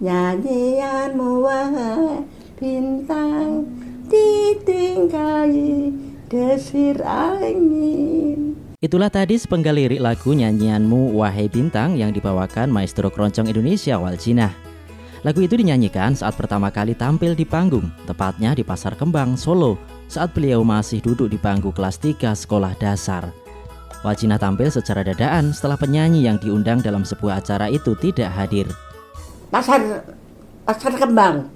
nyanyianmu wahai bintang ditinggali desir angin. Itulah tadi sepenggal lirik lagu Nyanyianmu Wahai Bintang yang dibawakan Maestro Keroncong Indonesia Waljina. Lagu itu dinyanyikan saat pertama kali tampil di panggung, tepatnya di Pasar Kembang, Solo, saat beliau masih duduk di bangku kelas 3 sekolah dasar. Waljina tampil secara dadaan setelah penyanyi yang diundang dalam sebuah acara itu tidak hadir. Pasar Kembang,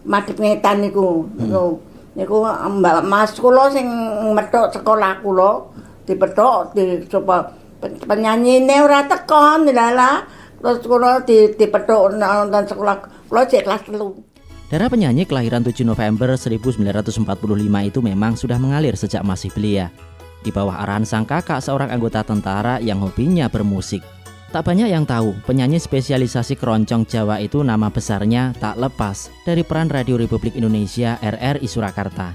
Madep Ngetan niku Mbak Mas kula sing medhok sekolah kula dipethok coba penyanyine ora teko lala terus kula dipethok nonton sekolah kula cek kelas 3. Darah penyanyi kelahiran 7 November 1945 itu memang sudah mengalir sejak masih belia. Di bawah arahan sang kakak seorang anggota tentara yang hobinya bermusik. Tak banyak yang tahu, penyanyi spesialisasi keroncong Jawa itu nama besarnya tak lepas dari peran Radio Republik Indonesia RRI Surakarta.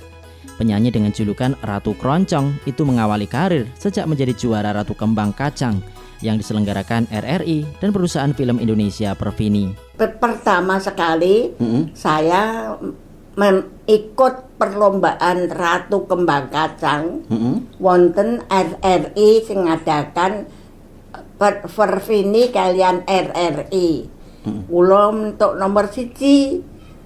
Penyanyi dengan julukan Ratu Keroncong itu mengawali karir sejak menjadi juara Ratu Kembang Kacang yang diselenggarakan RRI dan perusahaan film Indonesia Perfini. Pertama sekali saya ikut perlombaan Ratu Kembang Kacang wonten RRI sing ngadakan Perfini kalian RRI. Kula untuk nomor 1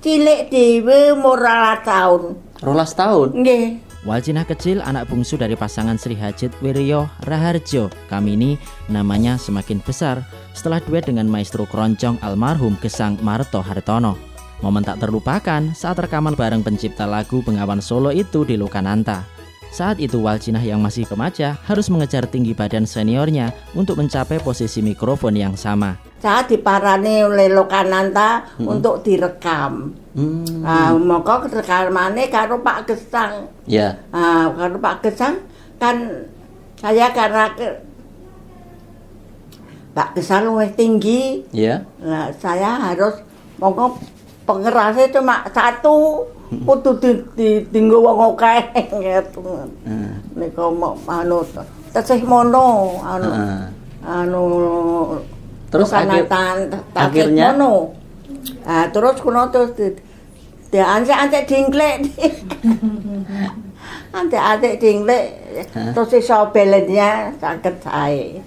cilik dhewe umur 2 tahun. 12 tahun? Nggih. Waljina kecil anak bungsu dari pasangan Sri Hajit Wiryo Raharjo. Kami ini namanya semakin besar setelah duet dengan maestro keroncong almarhum Gesang Marto Hartono. Momen tak terlupakan saat rekaman bareng pencipta lagu Bengawan Solo itu di Lokananta. Saat itu Waljina yang masih remaja harus mengejar tinggi badan seniornya untuk mencapai posisi mikrofon yang sama. Saya diparani oleh Lokananta untuk direkam. Maka rekamannya karo Pak Gesang. Ya. Karo Pak Gesang kan saya karena Pak Gesang lebih tinggi. Ya. Nah, saya harus monggo pengerasnya cuma 1. Kudu ditinggo wong akeh gitu. Nek anu tesih mono terus akhirnya mono. Terus kuno terus diancek dingklek. Antek dingklek terus iso belennya saged sae.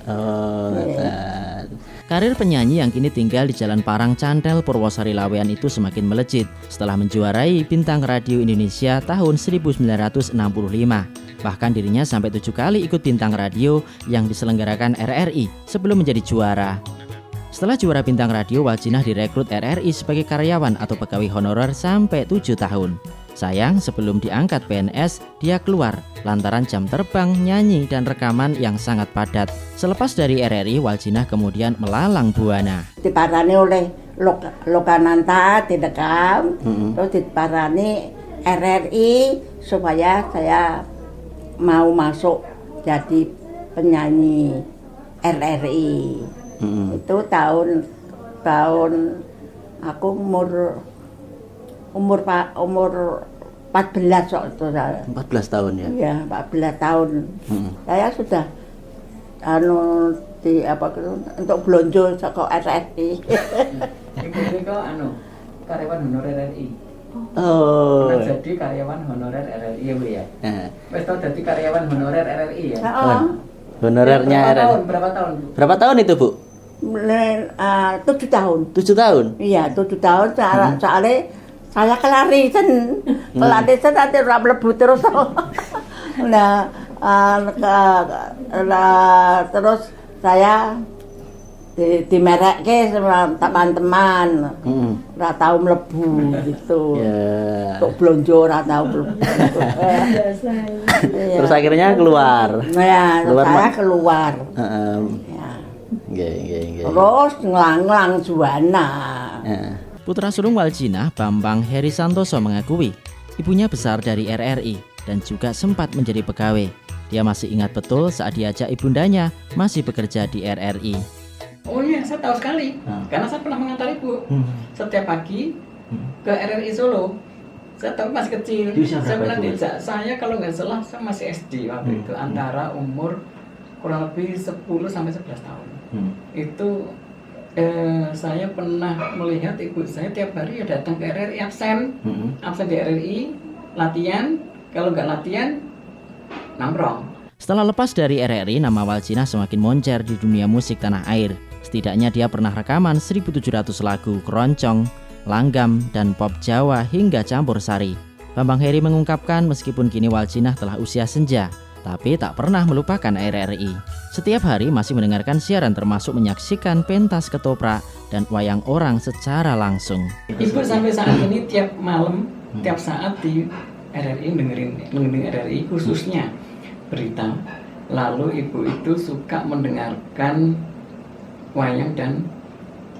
Karir penyanyi yang kini tinggal di Jalan Parang Cantel, Purwosari Lawean itu semakin melejit setelah menjuarai Bintang Radio Indonesia tahun 1965. Bahkan dirinya sampai 7 kali ikut Bintang Radio yang diselenggarakan RRI sebelum menjadi juara. Setelah juara Bintang Radio, Waljina direkrut RRI sebagai karyawan atau pegawai honorer sampai 7 tahun. Sayang, sebelum diangkat PNS, dia keluar lantaran jam terbang, nyanyi, dan rekaman yang sangat padat. Selepas dari RRI, Waljina kemudian melalang buana. Diparani oleh Lokananta direkam, terus diparani RRI supaya saya mau masuk jadi penyanyi RRI. Itu tahun aku umur 14 waktu saya. 14 tahun ya? Iya, 14 tahun. Saya sudah untuk belanja saka RRI. Ibu kok karyawan honorer RRI. Oh. Pernah jadi karyawan honorer RRI ya, Bu ya? Wes tau jadi karyawan honorer RRI ya? Honorernya RRI. Berapa tahun, Bu? Berapa tahun itu, Bu? 7 tahun. 7 tahun? Iya, 7 tahun soalnya saya kelarisan nanti ora mlebu terus. Nah, terus saya dimerekke sama teman-teman. Ora tau mlebu gitu. Untuk belanja ora tau mlebu. Terus akhirnya keluar. Nah, saya keluar. Terus nglang-nglang juana. Putra sulung Waljina, Bambang Heri Santoso mengakui ibunya besar dari RRI dan juga sempat menjadi pegawai. Dia masih ingat betul saat diajak ibundanya masih bekerja di RRI. Oh iya, saya tahu sekali. Karena saya pernah mengantar ibu setiap pagi ke RRI Solo. Saya tahu masih kecil. Saya pernah diajak. Saya kalau nggak salah saya masih SD waktu itu, antara umur kurang lebih 10 sampai 11 tahun. Itu saya pernah melihat ibu saya tiap hari ya datang ke RRI absen di RRI latihan, kalau nggak latihan nongkrong. Setelah lepas dari RRI, nama Waljina semakin moncer di dunia musik tanah air. Setidaknya dia pernah rekaman 1.700 lagu keroncong, langgam, dan pop Jawa hingga campur sari. Bambang Heri mengungkapkan meskipun kini Waljina telah usia senja, tapi tak pernah melupakan RRI. Setiap hari masih mendengarkan siaran termasuk menyaksikan pentas ketoprak dan wayang orang secara langsung. Ibu sampai saat ini tiap malam, tiap saat di RRI dengerin RRI khususnya berita. Lalu ibu itu suka mendengarkan wayang dan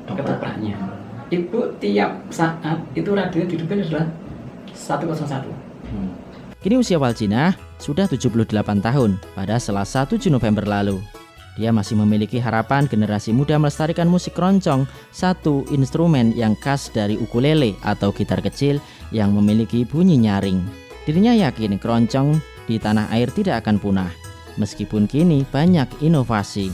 ketopraknya. Ibu tiap saat itu radio dihidupkan adalah 101. Kini usia Waljina sudah 78 tahun pada Selasa 7 November lalu. Dia masih memiliki harapan generasi muda melestarikan musik keroncong, satu instrumen yang khas dari ukulele atau gitar kecil yang memiliki bunyi nyaring. Dirinya yakin keroncong di tanah air tidak akan punah, meskipun kini banyak inovasi.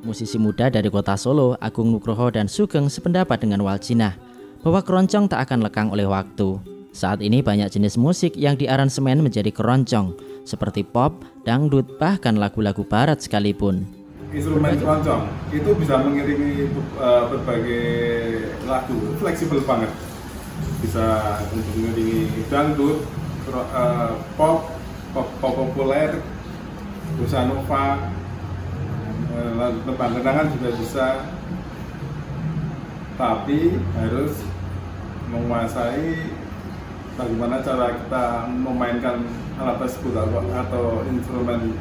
Musisi muda dari kota Solo, Agung Nugroho dan Sugeng sependapat dengan Waljina bahwa keroncong tak akan lekang oleh waktu. Saat ini banyak jenis musik yang diaransemen menjadi keroncong, seperti pop, dangdut, bahkan lagu-lagu barat sekalipun. Instrumen keroncong itu bisa mengiringi berbagai lagu, fleksibel banget. Bisa untuk mengiringi dangdut, pop populer, bossa nova, tembang-tendangan juga bisa, tapi harus menguasai bagaimana cara kita memainkan alat tersebut atau instrumen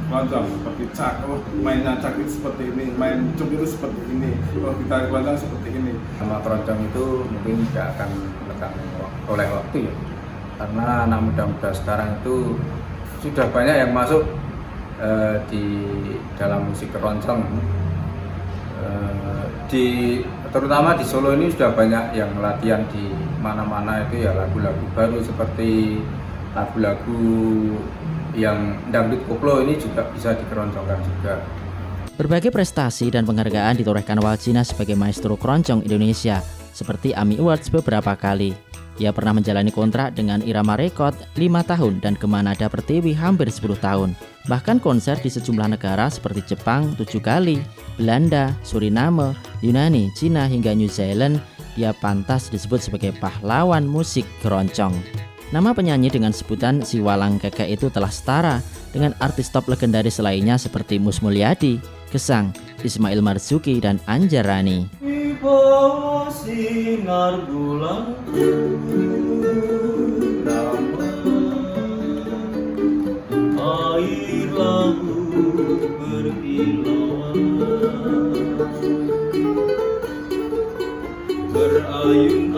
keroncong, seperti cak, mainnya cak itu seperti ini, main cuk itu seperti ini, gitar keroncong seperti ini. Nama keroncong itu mungkin tidak akan lekang oleh waktu ya, karena anak muda-muda sekarang itu sudah banyak yang masuk di dalam musik keroncong. Terutama di Solo ini sudah banyak yang latihan di mana-mana itu ya lagu-lagu baru, seperti lagu-lagu yang dangdut koplo ini juga bisa dikeroncongkan juga. Berbagai prestasi dan penghargaan ditorehkan Waljina sebagai maestro keroncong Indonesia, seperti AMI Awards beberapa kali. Ia pernah menjalani kontrak dengan Irama Record 5 tahun dan ke Manada Pertiwi hampir 10 tahun. Bahkan konser di sejumlah negara seperti Jepang 7 kali, Belanda, Suriname, Yunani, Cina hingga New Zealand, dia pantas disebut sebagai pahlawan musik keroncong. Nama penyanyi dengan sebutan Si Walang Keke itu telah setara dengan artis top legendaris lainnya seperti Mus Mulyadi, Gesang, Ismail Marzuki, dan Anjarani. Di bawah sinar bulan air lagu berkilau berayun